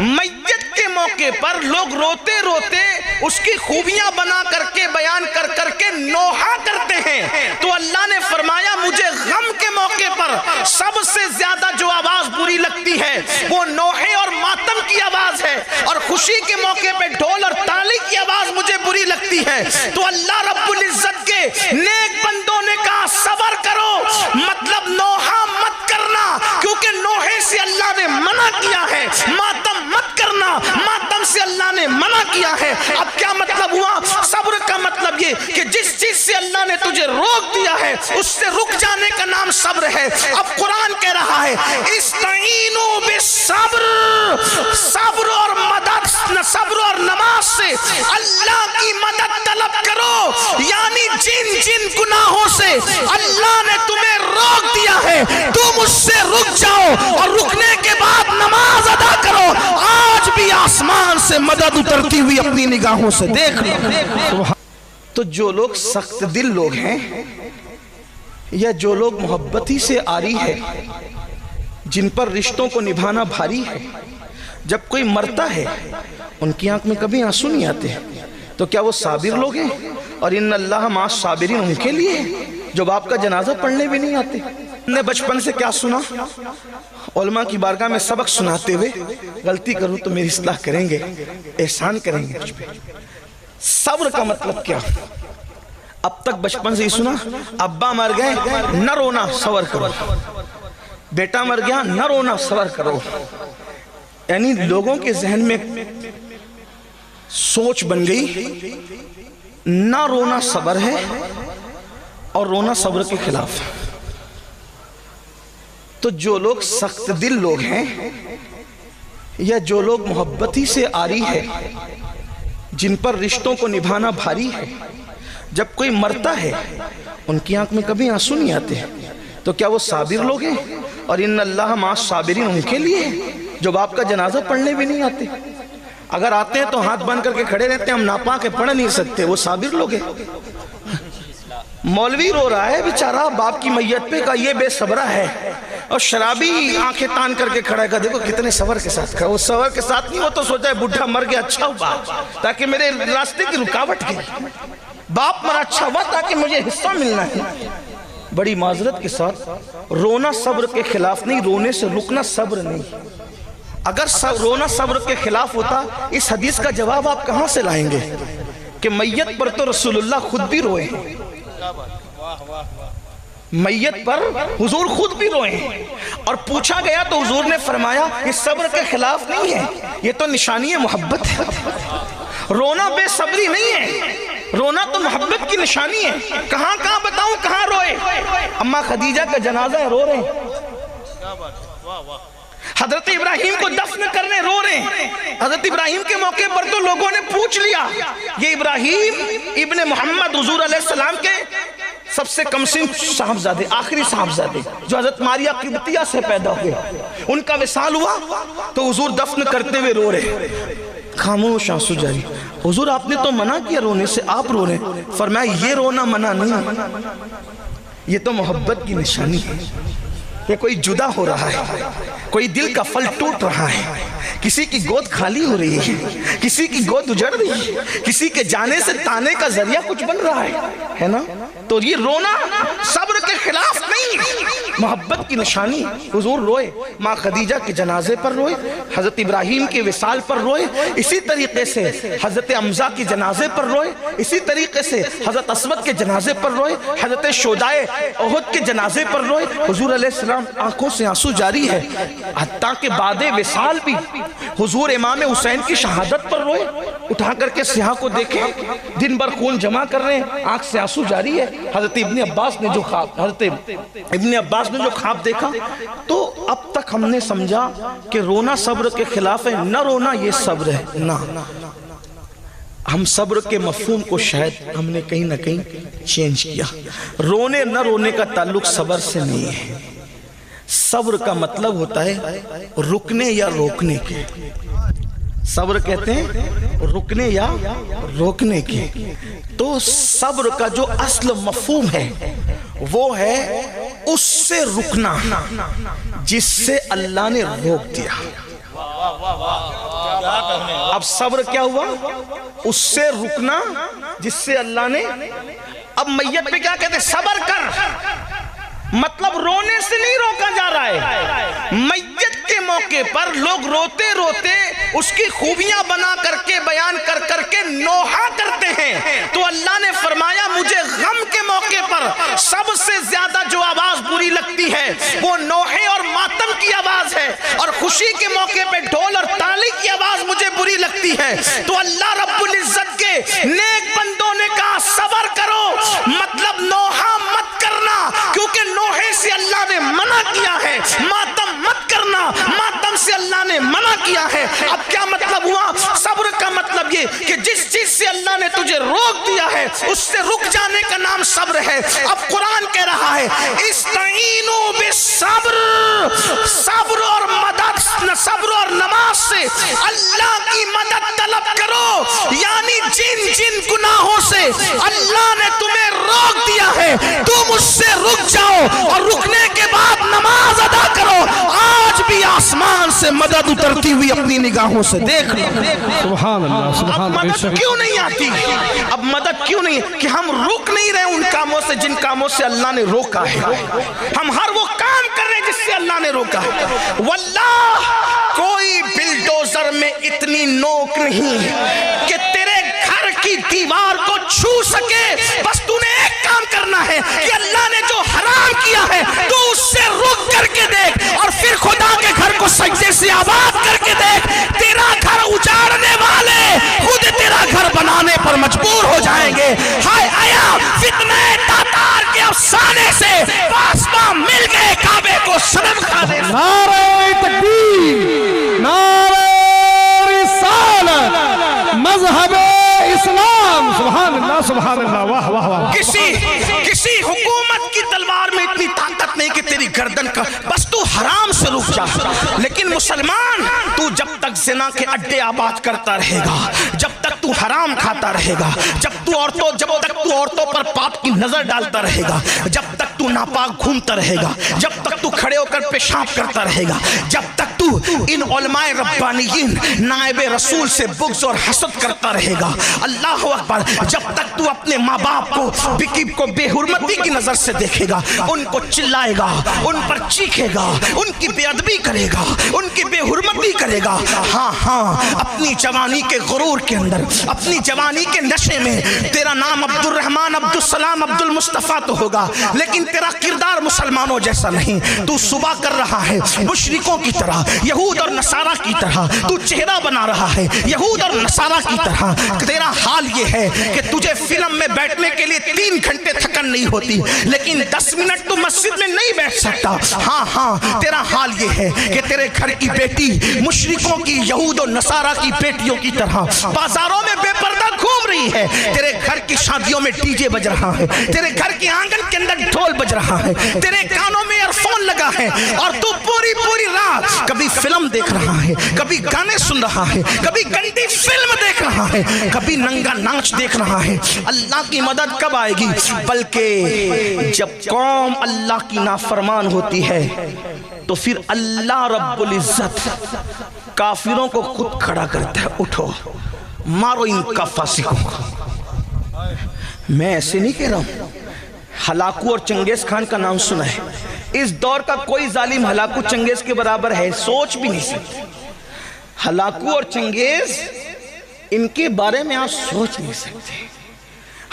میت کے موقع پر لوگ روتے روتے اس کی خوبیاں بنا کر کے بیان کر کر کے نوحہ کرتے ہیں، تو اللہ نے فرمایا مجھے غم کے موقع پر سب سے زیادہ جو آواز بری لگتی ہے وہ نوحے اور ماتم کی آواز ہے، اور خوشی کے موقع پہ ڈھول اور تالی کی آواز مجھے بری لگتی ہے۔ تو اللہ رب العزت کے نیک بندوں نے کہا صبر کرو، مطلب نوحہ مت کرنا کیونکہ نوحے سے اللہ نے منع کیا ہے، ماتم مت کرنا ماتم سے اللہ نے منع کیا ہے۔ اب کیا مطلب ہوا؟ صبر کا مطلب یہ کہ جس چیز سے اللہ نے تجھے روک دیا ہے اس سے رک جانے کا نام صبر ہے۔ اب قرآن کہہ رہا ہے استعینوا بالصبر، صبر اور مدد، صبر اور نماز سے اللہ کی مدد طلب کرو، یعنی جن جن گناہوں سے اللہ نے تمہیں روک دیا ہے تم اس سے رک جاؤ، اور رکنے کے بعد نماز ادا کرو۔ آج بھی آسمان سے مدد اترتی ہوئی اپنی نگاہوں سے دیکھ لو۔ تو جو لوگ سخت دل لوگ ہیں یا جو لوگ محبتی سے آری ہے، جن پر رشتوں کو نبھانا بھاری ہے، جب کوئی مرتا ہے ان کی آنکھ میں کبھی آنسو نہیں آتے، تو کیا وہ صابر لوگ ہیں؟ اور ان اللہ مع الصابرین ان کے لیے جو باپ کا جنازہ پڑھنے بھی نہیں آتے۔ ہم نے بچپن سے کیا سنا؟ علماء کی بارگاہ میں سبق سناتے ہوئے غلطی کروں تو میری اصلاح کریں گے، احسان کریں گے مجھ پہ۔ صبر کا مطلب کیا؟ اب تک بچپن سے ہی سنا ابا مر گئے نہ رونا صبر کرو، بیٹا مر گیا نہ رونا صبر کرو، یعنی لوگوں کے ذہن میں سوچ بن گئی نہ رونا صبر ہے اور رونا صبر کے خلاف ہے۔ تو جو لوگ سخت دل لوگ ہیں یا جو لوگ محبتی سے آری ہے، جن پر رشتوں کو نبھانا بھاری ہے، جب کوئی مرتا ہے ان کی آنکھ میں کبھی آنسو نہیں آتے، تو کیا وہ صابر لوگ ہیں؟ اور ان اللہ مع الصابرین ان کے لیے جو باپ کا جنازہ پڑھنے بھی نہیں آتے، اگر آتے ہیں تو ہاتھ بن کر کے کھڑے رہتے ہیں، ہم ناپاک پڑھ نہیں سکتے، وہ صابر لوگ ہیں۔ مولوی رو رہا ہے بیچارہ باپ کی میت پہ، کا یہ بے صبرہ ہے، اور شرابی آنکھیں تان کر کے کھڑا ہے، دیکھو کتنے صبر کے ساتھ کھڑا۔ وہ صبر کے ساتھ نہیں، وہ تو سوچا ہے بڈھا مر گیا اچھا ہوا تاکہ میرے راستے کی رکاوٹ کی، باپ مرا اچھا ہوا تاکہ مجھے حصہ ملنا ہے۔ بڑی معذرت کے ساتھ رونا صبر کے خلاف نہیں، رونے سے رکنا صبر نہیں۔ اگر رونا صبر کے خلاف ہوتا اس حدیث کا جواب آپ کہاں سے لائیں گے کہ میت پر تو رسول اللہ خود بھی روئے ہیں، میت پر حضور خود بھی روئے ہیں، اور پوچھا گیا تو حضور نے فرمایا یہ صبر کے خلاف نہیں ہے، یہ تو نشانی محبت ہے۔ رونا بے صبری نہیں ہے، رونا تو محبت کی نشانی ہے۔ کہاں کہاں بتاؤں کہاں روئے؟ اماں خدیجہ کا جنازہ ہے، رو رہے ہیں۔ حضرت ابراہیم کو دفن کرنے رو رہے ہیں۔ حضرت ابراہیم کے موقع پر تو لوگوں نے پوچھ لیا یہ ابراہیم ابن محمد حضور علیہ السلام کے سب سے کم سن صاحبزادے، آخری صاحبزادے جو حضرت ماریہ قبطیہ سے پیدا ہوئے، ان کا وصال ہوا تو حضور دفن کرتے ہوئے رو رہے، خاموش آنسو جاری۔ حضور آپ نے تو منع کیا رونے سے، آپ رو رہے ہیں۔ فرمایا یہ رونا منع نہیں، یہ تو محبت کی نشانی ہے۔ کہ کوئی جدا ہو رہا ہے، کوئی دل کا پھل ٹوٹ رہا ہے، کسی کی گود خالی ہو رہی ہے، کسی کی گود اجڑ رہی ہے، کسی کے جانے سے تانے کا ذریعہ کچھ بن رہا ہے نا؟ تو یہ رونا صبر کے خلاف نہیں، محبت کی نشانی۔ حضور روئے، ماں خدیجہ کے جنازے پر روئے، حضرت ابراہیم کے وصال پر روئے، اسی طریقے سے حضرت حمزہ کے جنازے پر روئے، اسی طریقے سے حضرت اسود کے جنازے پر روئے، حضرت شہدائے احد کے جنازے پر روئے۔ حضور علیہ السلام آنکھوں سے آنسو جاری ہے، حتیٰ کہ بعد وصال بھی حضور امام حسین کی شہادت پر روئے، اٹھا کر کے سیاہ کو دیکھیں، دن بھر خون جمع کر رہے ہیں، آنکھ سے آنسو جاری ہے۔ حضرت ابن عباس نے جو خواب دیکھا تو اب تک ہم نے سمجھا کہ رونا صبر کے خلاف ہے، نہ رونا یہ صبر ہے۔ نہ، ہم صبر کے مفہوم کو شاید ہم نے کہیں نہ کہیں چینج کیا۔ رونے نہ رونے کا تعلق صبر سے نہیں ہے، صبر کا مطلب ہوتا ہے رکنے یا روکنے کے۔ صبر کہتے ہیں رکنے یا روکنے کے۔ تو صبر کا جو اصل مفہوم ہے وہ ہے اس سے رکنا جس سے اللہ نے روک دیا۔ اب صبر کیا ہوا؟ اس سے رکنا جس سے اللہ نے، اب میت پہ کیا کہتے ہیں؟ صبر کر، مطلب رونے سے نہیں روکا جا رہا ہے۔ میت کے موقع پر لوگ روتے روتے اس کی خوبیاں بنا کر کے بیان کر کر کے نوحہ کرتے ہیں، تو اللہ نے فرمایا مجھے غم کے موقع پر سب سے زیادہ جو آواز بری لگتی ہے وہ نوحے اور ماتم کی آواز ہے، اور خوشی کے موقع پہ ڈھول اور تالی کی آواز مجھے بری لگتی ہے۔ تو اللہ رب العزت کے نیک بندوں نے کہا صبر کرو، مطلب نوحہ مت کرنا، کیونکہ نوحے سے اللہ نے منع کیا ہے، ماتم مت کرنا، ماتم سے اللہ نے منع کیا ہے۔ اب کیا مطلب ہوا؟ صبر کا مطلب یہ کہ جس چیز سے اللہ نے تجھے روک دیا ہے اس سے رک جانے کا نام صبر ہے۔ اب قرآن کہہ رہا ہے استعینوا بالصبر، صبر اور مدد، صبر اور نماز سے اللہ کی مدد طلب کرو، یعنی جن جن گناہوں سے اللہ نے تمہیں روک دیا ہے تم اس سے رک جاؤ، اور رکنے کے بعد نماز ادا کرو۔ آج بھی آسمان سے مدد اترتی ہوئی اپنی نگاہوں سے دیکھ لو۔ سبحان اللہ، سبحان اب اللہ۔ مدد کیوں نہیں آتی؟ اب مدد کیوں نہیں؟ کہ ہم رک نہیں رہے ان کاموں سے جن کاموں سے اللہ نے روکا ہے، ہم ہر وہ کام کر رہے ہیں جس سے اللہ نے روکا ہے۔ واللہ کوئی بلڈوزر میں اتنی نوک نہیں کہ تیرے گھر کی دیوار کو چھو سکے، بس تو نے ایک کام کرنا ہے کہ اللہ نے جو حرام کیا ہے تو اس سے رک کر کے دیکھ، اور پھر خدا کے گھر کو سجدے سے آباد کر کے دیکھ۔ تیرا گھر اجاڑنے والے خود تیرا گھر بنانے پر مجبور ہو جائیں گے۔ ہائے آیا فتنہ تاتار کے افسانے سے پاسباں مل گئے کعبے کو صنم کھا دے۔ نعرہ تکبیر، نعرہ رسالت، مذہب اسلام۔ سبحان اللہ، سبحان اللہ، واہ واہ واہ۔ کسی حکومت کی تلوار میں اتنی طاقت نہیں کہ تیری گردن کا، بس تو حرام سے رک جا۔ لیکن مسلمان تو جب تک زنا کے اڈے آباد کرتا رہے گا، جب تک تو حرام کھاتا رہے گا، جب تک تو عورتوں پر پاپ کی نظر ڈالتا رہے گا، جب تک تو ناپاک گھومتا رہے گا، جب تک تو کھڑے ہو کر پیشاب کرتا رہے گا، جب تک تو ان علماء ربانیین نائب رسول سے بغض اور حسد کرتا رہے گا، اللہ اکبر، جب تک تو اپنے ماں باپ کو بے حرمتی کی نظر سے دیکھے گا، ان کو چلائے گا، ان پر چیخے گا، ان کی بے ادبی کرے گا، ان کی بے حرمتی کرے گا، ہاں اپنی جوانی کے غرور کے اندر، اپنی جوانی کے نشے میں تیرا نام عبد الرحمن، عبد السلام، عبد المصطفیٰ تو ہوگا، لیکن تیرا کردار مسلمانوں جیسا نہیں۔ تو صبح کر رہا ہے مشرکوں کی طرح، یہود اور نصارہ کی طرح، تو چہرہ بنا رہا ہے یہود اور نصارہ کی طرح۔ تیرا حال یہ ہے کہ تجھے فلم میں بیٹھنے کے لیے 3 گھنٹے تھکن نہیں ہوتی، لیکن 10 منٹ تو مسجد میں نہیں بیٹھ سکتا۔ ہاں تیرا حال یہ ہے کہ تیرے گھر کی بیٹی مشرکوں کی، یہود اور نصارہ کی بیٹیوں کی طرح بازاروں میں بے پردہ گھوم رہی ہے، تیرے گھر کی شادیوں میں ڈی جے بج رہا ہے، تیرے گھر کے آنگن کے اندر ڈھول بج رہا ہے، تیرے کانوں میں ایئر فون لگا ہے، اور تو پوری رات کبھی فلم دیکھ رہا ہے، کبھی گانے سن رہا ہے، کبھی گندی فلم دیکھ رہا ہے، کبھی ننگا ناچ دیکھ رہا ہے۔ اللہ کی مدد کب آئے گی؟ بلکہ جب قوم اللہ کی نافرمان ہوتی ہے تو پھر اللہ رب العزت کافروں کو خود کھڑا کرتا ہے، اٹھو مارو ان کا فاسقوں کو۔ میں ایسے نہیں کہہ رہا ہوں، ہلاکو اور چنگیز خان کا نام سنا ہے، اس دور کا کوئی ظالم ہلاکو چنگیز کے برابر ہے، سوچ بھی نہیں سکتے۔ ہلاکو اور چنگیز ان کے بارے میں آپ سوچ نہیں سکتے۔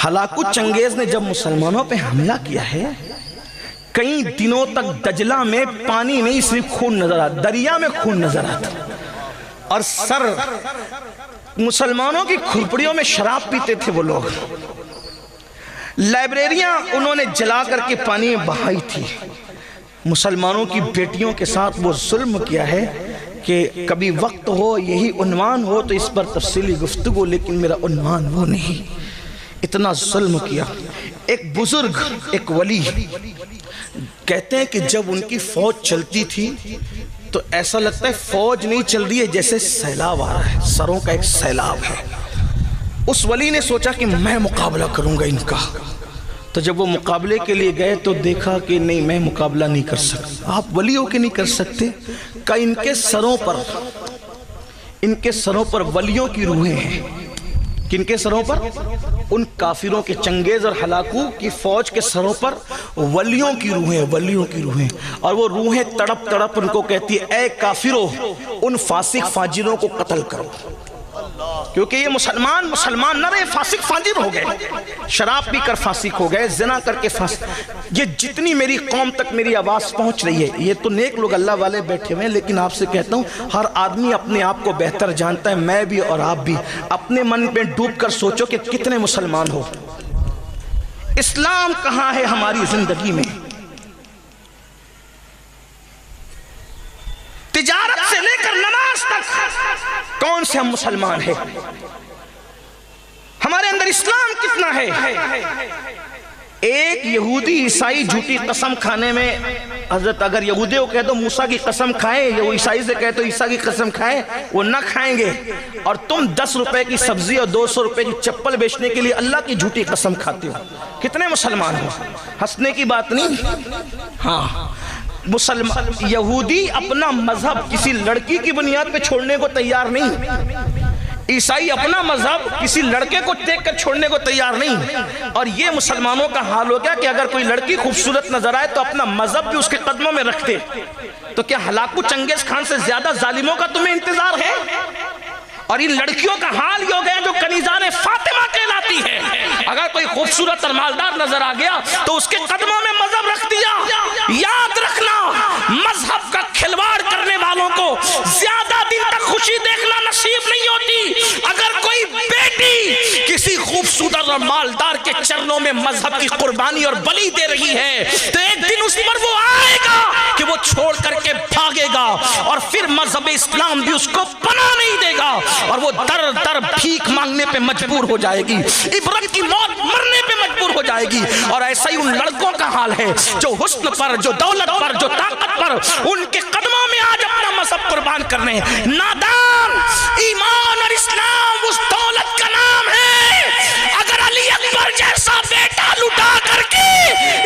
ہلاکو چنگیز نے جب مسلمانوں پہ حملہ کیا ہے، کئی دنوں تک دجلہ میں پانی نہیں صرف خون نظر آتا، دریا میں خون نظر آتا، اور سر مسلمانوں کی کھرپڑیوں میں شراب پیتے تھے وہ لوگ۔ لائبریریاں انہوں نے جلا کر کے پانی میں بہائی تھی۔ مسلمانوں کی بیٹیوں کے ساتھ وہ ظلم کیا ہے کہ کبھی وقت ہو، یہی عنوان ہو تو اس پر تفصیلی گفتگو، لیکن میرا عنوان وہ نہیں، اتنا ظلم کیا۔ ایک بزرگ، ایک ولی کہتے ہیں کہ جب ان کی فوج چلتی تھی تو ایسا لگتا ہے فوج نہیں چل رہی ہے، جیسے سیلاب آ رہا ہے، سروں کا ایک سیلاب ہے۔ اس ولی نے سوچا کہ میں مقابلہ کروں گا ان کا، تو جب وہ مقابلے کے لیے گئے تو دیکھا کہ نہیں، میں مقابلہ نہیں کر سکتا۔ آپ ولی ہو کے نہیں کر سکتے؟ کہ ان کے سروں پر ان کے سروں پر ولیوں کی روحیں ہیں. کن کے سروں پر؟ ان کافروں کے چنگیز اور ہلاکو کی فوج کے سروں پر ولیوں کی روحیں، ولیوں کی روحیں. اور وہ روحیں تڑپ تڑپ ان کو کہتی ہے اے کافرو ان فاسق فاجروں کو قتل کرو. کیونکہ یہ مسلمان نہ رہے، فاسق فاجر ہو گئے، شراب پی کر فاسق ہو گئے، زنا کر کے فاسق. یہ جتنی میری قوم تک میری آواز پہنچ رہی ہے، یہ تو نیک لوگ اللہ والے بیٹھے ہوئے ہیں، لیکن آپ سے کہتا ہوں ہر آدمی اپنے آپ کو بہتر جانتا ہے، میں بھی اور آپ بھی. اپنے من میں ڈوب کر سوچو کہ کتنے مسلمان ہو. اسلام کہاں ہے ہماری زندگی میں؟ تجارت سے لے کر نماز تک کون سے ہم مسلمان ہیں؟ ہمارے اندر اسلام کتنا ہے؟ ایک یہودی عیسائی جھوٹی قسم کھانے میں، حضرت اگر یہودی کو کہہ دو موسیٰ کی قسم کھائیں، یا وہ عیسائی سے کہہ دو عیسیٰ کی قسم کھائیں، وہ نہ کھائیں گے. اور تم 10 روپے کی سبزی اور 200 روپے کی چپل بیچنے کے لیے اللہ کی جھوٹی قسم کھاتے ہو. کتنے مسلمان ہو؟ ہنسنے کی بات نہیں. ہاں، یہودی اپنا مذہب کسی لڑکی کی بنیاد پہ چھوڑنے کو تیار نہیں، عیسائی اپنا مذہب کسی لڑکے کو دیکھ کر چھوڑنے کو تیار نہیں. اور یہ مسلمانوں کا حال ہو گیا کہ اگر کوئی لڑکی خوبصورت نظر آئے تو اپنا مذہب بھی اس کے قدموں میں رکھتے. تو کیا ہلاکو چنگیز خان سے زیادہ ظالموں کا تمہیں انتظار ہے؟ اور ان لڑکیوں کا حال یہ ہو گیا جو کنیزان فاطمہ کہلاتی ہے، اگر کوئی خوبصورت اور مالدار نظر آ گیا تو اس کے قدموں میں مذہب رکھ دیا. یاد رکھنا، مذہب کا کھلواڑ کرنے والوں کو زیادہ دن تک خوشی دیکھنا نصیب نہیں ہوتی. اگر کوئی بیٹی کسی خوبصورت اور مالدار کے چرنوں میں مذہب کی قربانی اور بلی دے رہی ہے تو ایک دن اس پر وہ آئے گا کہ وہ چھوڑ کر کے بھاگے گا، اور پھر مذہب اسلام بھی اس کو پناہ نہیں دے گا، اور وہ در در بھیک مانگنے پہ مجبور ہو جائے گی، عبرت کی موت مرنے پہ مجبور ہو جائے گی. اور ایسا ہی ان لڑکوں کا حال ہے جو حسن پر، جو دولت پر، جو طاقت پر، ان کے قدموں میں آج اپنا مذہب قربان کرنے ہیں. نادان، ایمان اور اسلام اس دولت کا نام ہے. اگر علی اکبر جیسا بیٹا لٹا کر کے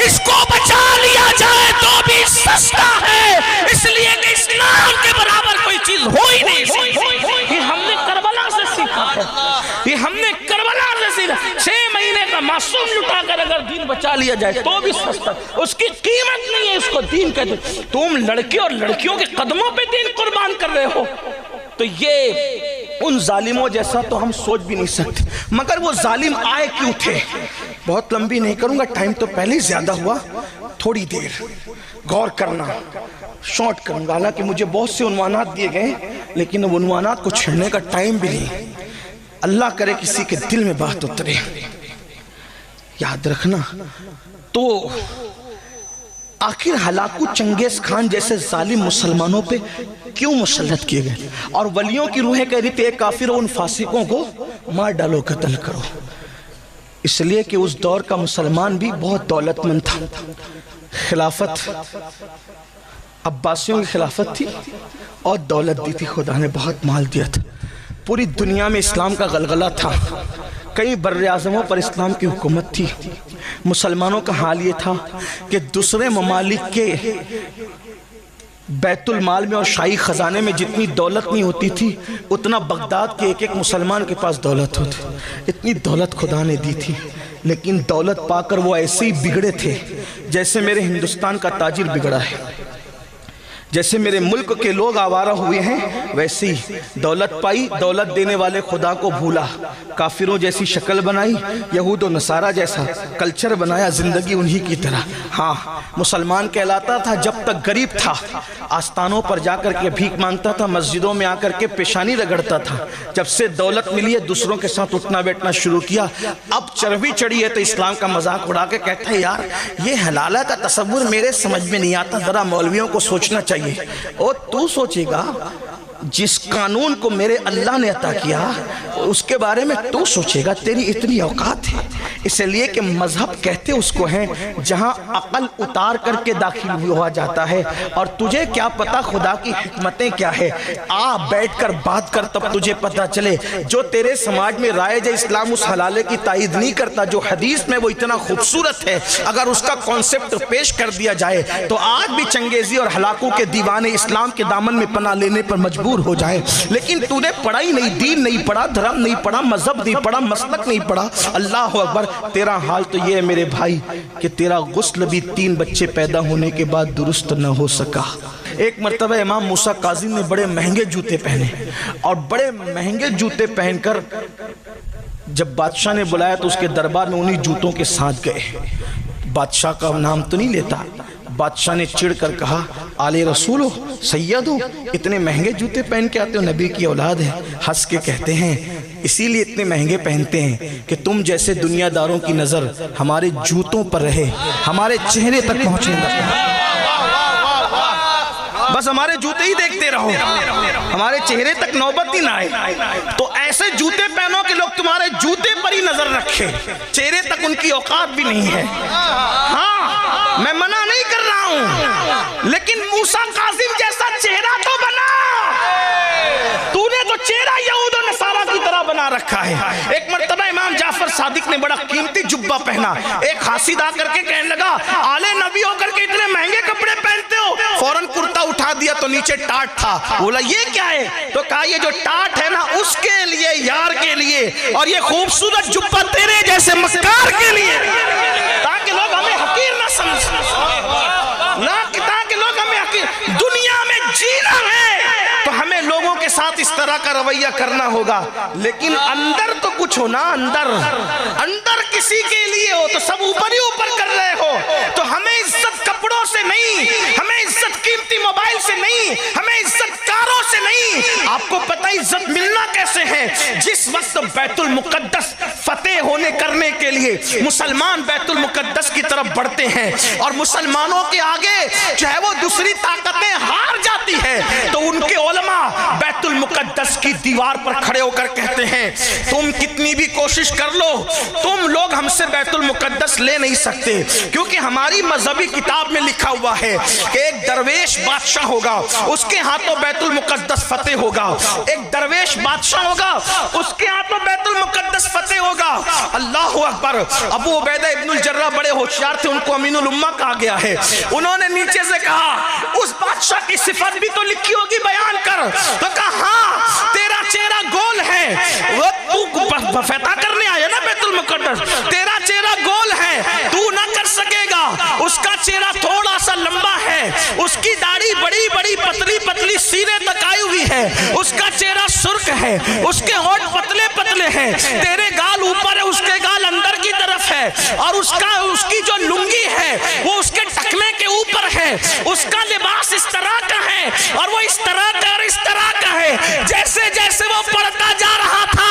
اس کو بچا لیا جائے تو بھی سستا ہے، اس لیے کہ اسلام کے برابر کوئی چیز ہو ہی نہیں سکتی. یہ ہم نے کربلا سے سیکھا ہے، یہ ہم نے کربلا سے سیکھا. 6 مہینے کا معصوم لٹا کر اگر دین بچا لیا جائے تو بھی سستا، اس کی قیمت نہیں ہے، اس کو دین کہتے. تم لڑکے اور لڑکیوں کے قدموں پہ دین قربان کر رہے ہو. تو یہ ان ظالموں جیسا تو ہم سوچ بھی نہیں سکتے. مگر وہ ظالم آئے کیوں تھے؟ بہت لمبی نہیں کروں گا، ٹائم تو پہلے ہی زیادہ ہوا. تھوڑی دیر غور کرنا، شارٹ کروں گا. حالانکہ مجھے بہت سے عنوانات دیے گئے لیکن اب عنوانات کو چھڑنے کا ٹائم بھی نہیں. اللہ کرے کسی کے دل میں بات اترے. یاد رکھنا، تو آخر ہلاکو چنگیز خان جیسے ظالم مسلمانوں پہ کیوں مسلط کیے گئے؟ اور ولیوں کی روحیں کہہ رہی تھی اے کافروں ان فاسقوں کو مار ڈالو، قتل کرو. اس لیے کہ اس دور کا مسلمان بھی بہت دولت مند تھا. خلافت عباسیوں کی خلافت تھی اور دولت دی تھی، خدا نے بہت مال دیا تھا. پوری دنیا میں اسلام کا غلغلہ تھا، کئی بر اعظموں پر اسلام کی حکومت تھی. مسلمانوں کا حال یہ تھا کہ دوسرے ممالک کے بیت المال میں اور شاہی خزانے میں جتنی دولت نہیں ہوتی تھی اتنا بغداد کے ایک ایک مسلمان کے پاس دولت ہوتی. اتنی دولت خدا نے دی تھی، لیکن دولت پا کر وہ ایسے ہی بگڑے تھے جیسے میرے ہندوستان کا تاجر بگڑا ہے. جیسے میرے ملک کے لوگ آوارہ ہوئے ہیں ویسے ہی دولت پائی، دولت دینے والے خدا کو بھولا، کافروں جیسی شکل بنائی، یہود و نصارہ جیسا کلچر بنایا، زندگی انہی کی طرح. ہاں، مسلمان کہلاتا تھا جب تک غریب تھا، آستانوں پر جا کر کے بھیک مانگتا تھا، مسجدوں میں آ کر کے پیشانی رگڑتا تھا. جب سے دولت ملی ہے دوسروں کے ساتھ اٹھنا بیٹھنا شروع کیا. اب چربی چڑھی ہے تو اسلام کا مذاق اڑا کے کہتا ہے یار یہ حلالہ کا تصور میرے سمجھ میں نہیں آتا، ذرا مولویوں کو سوچنا چاہیے. اور تو سوچے گا جس قانون کو میرے اللہ نے عطا کیا اس کے بارے میں تو سوچے گا، تیری اتنی اوقات ہے، اس لیے کہ مذہب کہتے اس کو ہیں جہاں عقل اتار کر کے داخل ہوا جاتا ہے، اور تجھے کیا پتا خدا کی حکمتیں کیا ہے، آ بیٹھ کر بات کر تب تجھے پتا چلے۔ جو تیرے سماج میں رائج اسلام اس حلالے کی تائید نہیں کرتا جو حدیث میں وہ اتنا خوبصورت ہے، اگر اس کا کانسیپٹ پیش کر دیا جائے تو آج بھی چنگیزی اور ہلاکوں کے دیوانے اسلام کے دامن میں پناہ لینے پر مجبور ہو جائے۔ لیکن تو نے پڑھا ہی نہیں، دین نہیں پڑھا، دھرم نہیں پڑھا، مذہب نہیں پڑھا، مسلک نہیں پڑھا۔ اللہ اکبر، تیرا حال تو یہ ہے میرے بھائی کہ تیرا غسل بھی 3 بچے پیدا ہونے کے بعد درست نہ ہو سکا۔ ایک مرتبہ امام موسیٰ کاظم نے بڑے مہنگے جوتے پہنے، اور بڑے مہنگے جوتے پہن کر جب بادشاہ نے بلایا تو اس کے دربار میں انہی جوتوں کے ساتھ گئے۔ بادشاہ کا نام تو نہیں لیتا، بادشاہ نے چڑھ کر کہا آل رسول ہو، سید ہو، اتنے مہنگے جوتے پہن کے آتے ہو، نبی کی اولاد ہے۔ ہنس کے کہتے ہیں اسی لیے اتنے مہنگے پہنتے ہیں کہ تم جیسے دنیا داروں کی نظر ہمارے جوتوں پر رہے، ہمارے چہرے تک پہنچے گا، بس ہمارے جوتے ہی دیکھتے رہو، ہمارے چہرے تک نوبت ہی نہ آئے۔ تو ایسے جوتے پہنو کہ لوگ تمہارے جوتے پر ہی نظر رکھے، چہرے تک ان کی اوقات بھی نہیں ہے۔ ہاں میں منع نہیں کر رہا ہوں، لیکن موسیٰ کاظم جیسا چہرہ تو بنا، تو نے تو چہرہ یہود و نصارہ کی طرح بنا رکھا ہے۔ ایک مرتبہ امام جعفر صادق نے بڑا قیمتی جبہ پہنا، ایک حاسد آ کر کے کہنے لگا آل نبی ہو کر کے اتنے مہنگے کپڑے پہنتے ہو، فوراً کرتا اٹھا دیا تو نیچے ٹاٹ تھا۔ بولا یہ کیا ہے؟ تو کہا یہ جو ٹاٹ ہے نا اس کے لیے، یار کے لیے، اور یہ خوبصورت جبہ تیرے جیسے مکار کے لیے، تاکہ لوگ ہمیں حقیر نہ سمجھیں، تاکہ لوگ ہمیں حقیر۔ دنیا میں جینا ہے تو ہمیں لوگوں کے ساتھ اس طرح کا رویہ کرنا ہوگا، لیکن اندر تو کچھ ہو نا، اندر کسی کے لیے ہو تو سب اوپر ہی اوپر کر رہے ہو۔ تو ہمیں عزت کپڑوں سے نہیں، ہمیں عزت قیمتی موبائل سے نہیں، ہمیں عزت کاروں سے نہیں۔ آپ کو پتہ عزت ملنا کیسے ہے؟ جس وقت بیت المقدس فتح ہونے کرنے کے لیے مسلمان بیت المقدس کی طرف بڑھتے ہیں اور مسلمانوں کے آگے جو ہے وہ دوسری طاقتیں ہار جاتی ہیں، تو ان کے علماء بیت المقدس کی دیوار پر کھڑے ہو کر کہتے ہیں تم کتنی بھی کوشش کر لو، تم لوگ ہم سے بیت المقدس لے نہیں سکتے، کیونکہ ہماری مذہبی کتاب میں لکھا ہوا ہے کہ ایک درویش بادشاہ ہوگا، اس کے ہاتھوں بیت المقدس فتح ہوگا۔ ایک درویش بادشاہ ہوگا، اس کے ہاتھوں بیت المقدس فتح ہوگا۔ اللہ اکبر۔ ابو عبیدہ ابن الجراح بڑے ہوشیار تھے، ان کو امین الامہ کہا گیا ہے۔ انہوں نے نیچے سے کہا اس بادشاہ کی صفت بھی تو لکھی ہوگی، بیان کر۔ تو کہا ہاں تیرا چہرہ گول ہے، وہ تو فتح کرنے آیا نا بیت المقدس، تیرا چہرہ گول ہے، تو نہ کر سکے گا۔ اس کا چہرہ تھوڑا سا لمبا ہے، اس کی داڑھی بڑی بڑی پتلی پتلی سینے تک آئی ہوئی ہے، اس کا چہرہ سرخ ہے، اس کے ہونٹ پتلے پتلے ہیں، تیرے گال اوپر ہے، اس کے گال اندر کی طرف ہے، اور اس کی جو لنگی ہے وہ اس کے ٹکنے کے اوپر ہے، اس کا لباس اس طرح کا ہے اور وہ اس طرح کا اور اس طرح کا ہے۔ جیسے جیسے وہ پڑھتا جا رہا تھا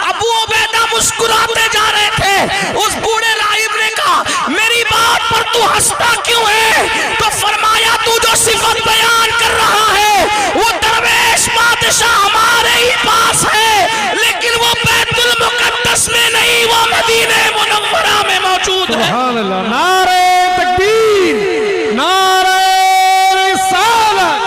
ابو عبیدہ مسکراتے جا رہے تھے۔ اس بوڑھے راہب نے کہا میری بات پر تو ہنستا کیوں ہے؟ تو فرمایا تو جو صفت بیان کر رہا ہے وہ درویش بادشاہ ہمارے ہی پاس ہے، لیکن وہ بیت المقدس میں نہیں، وہ مدینہ منورہ میں موجود ہے۔ سبحان اللہ، نعرہ تکبیر، نعرہ رسالت۔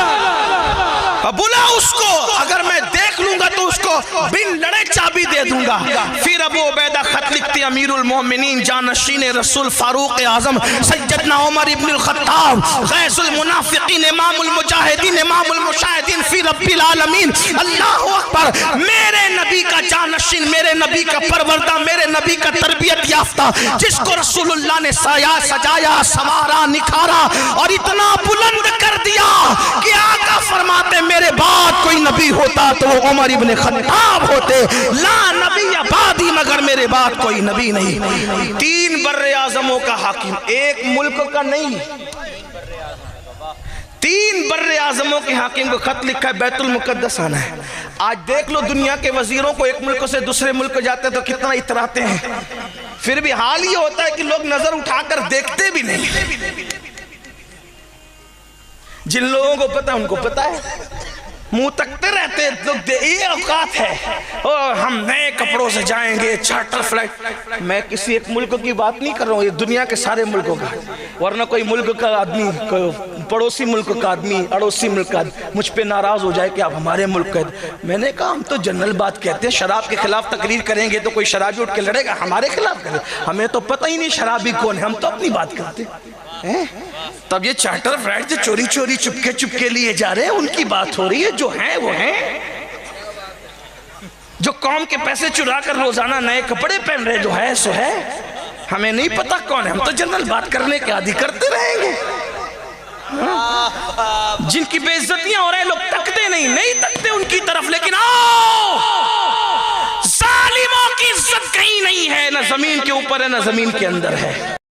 بلا اس کو، اگر میں دیکھ لوں گا تو اس کو بن لڑے چابی دے دوں گا۔ پھر ابو عبیدہ خط لکھتے امیر المومنین جانشین رسول فاروق اعظم سیدنا عمر ابن الخطاب غیث المنافقین امام المجاہدین امام المشاہدین فی رب العالمین۔ اللہ اکبر۔ میرے نبی کا جانشین، میرے نبی کا پروردہ، میرے نبی کا تربیت یافتہ، جس کو رسول اللہ نے سجایا سوارا نکھارا اور اتنا بلند کر دیا کہ آقا فرماتے میرے بعد کوئی نبی ہوتا تو وہ عمر ابن خطاب ہوتے، لا نبی بعدی، مگر میرے بعد کوئی نبی نہیں۔ 3 بر اعظموں کا حاکم، ایک ملک کا نہیں، 3 بر اعظموں کے حاکم کو خط لکھا ہے بیت المقدس آنا ہے۔ آج دیکھ لو دنیا کے وزیروں کو ایک ملک سے دوسرے ملک جاتے تو کتنا اتراتے ہیں، پھر بھی حال یہ ہوتا ہے کہ لوگ نظر اٹھا کر دیکھتے بھی نہیں۔ جن لوگوں کو پتا ان کو پتا ہے، منہ تکتے رہتے لوگ، یہ اوقات ہے اور ہم نئے کپڑوں سے جائیں گے، چارٹر فلائٹ۔ میں کسی ایک ملک کی بات نہیں کر رہا ہوں، یہ دنیا کے سارے ملکوں کا، ورنہ کوئی ملک کا آدمی، پڑوسی ملک کا آدمی، اڑوسی ملک کا آدمی مجھ پہ ناراض ہو جائے کہ آپ ہمارے ملک کا۔ میں نے کہا ہم تو جنرل بات کہتے ہیں، شراب کے خلاف تقریر کریں گے تو کوئی شرابی اٹھ کے لڑے گا ہمارے خلاف کرے، ہمیں تو پتہ ہی نہیں شرابی کون ہے، ہم تو اپنی بات کرتے ہیں۔ تب یہ چارٹر فلائٹ جو چوری چوری چپکے چپکے لیے جا رہے ہیں ان کی بات ہو رہی ہے، جو ہیں وہ ہیں، جو قوم کے پیسے چرا کر روزانہ نئے کپڑے پہن رہے، جو ہے سو ہے، ہمیں نہیں پتا کون ہے، ہم تو جنرل بات کرنے کے عادی کرتے رہیں گے۔ جن کی بے عزتیاں ہو رہے ہیں لوگ تکتے نہیں تکتے ان کی طرف، لیکن آؤ، ظالموں کی عزت کہیں نہیں ہے، نہ زمین کے اوپر ہے نہ زمین کے اندر ہے۔